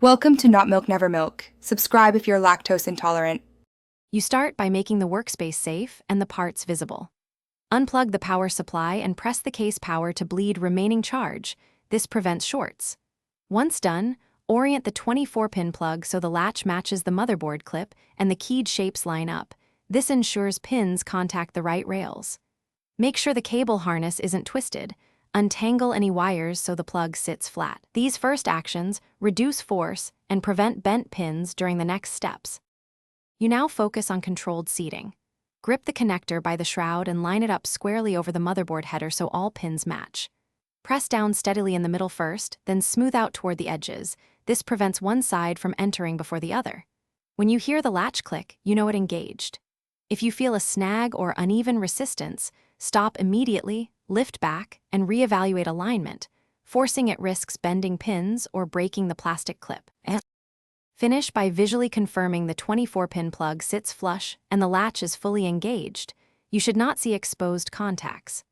Welcome to Not Milk Never Milk. Subscribe if you're lactose intolerant. You start by making the workspace safe and the parts visible. Unplug the power supply and press the case power to bleed remaining charge. This prevents shorts. Once done, orient the 24-pin plug so the latch matches the motherboard clip and the keyed shapes line up. This ensures pins contact the right rails. Make sure the cable harness isn't twisted. Untangle any wires so the plug sits flat. These first actions reduce force and prevent bent pins during the next steps. You now focus on controlled seating. Grip the connector by the shroud and line it up squarely over the motherboard header so all pins match. Press down steadily in the middle first, then smooth out toward the edges. This prevents one side from entering before the other. When you hear the latch click, you know it engaged. If you feel a snag or uneven resistance, stop immediately, lift back, and reevaluate alignment. Forcing it risks bending pins or breaking the plastic clip. Finish by visually confirming the 24-pin plug sits flush and the latch is fully engaged. You should not see exposed contacts.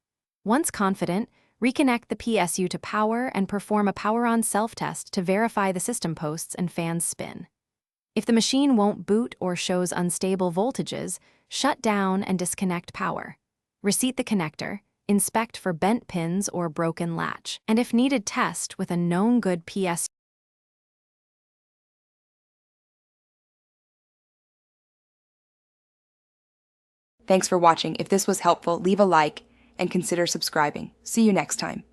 Once confident, reconnect the PSU to power and perform a power-on self-test to verify the system posts and fans spin. If the machine won't boot or shows unstable voltages, shut down and disconnect power. Reseat the connector, inspect for bent pins or broken latch, and if needed, test with a known good PSU. Thanks for watching. If this was helpful, leave a like and consider subscribing. See you next time.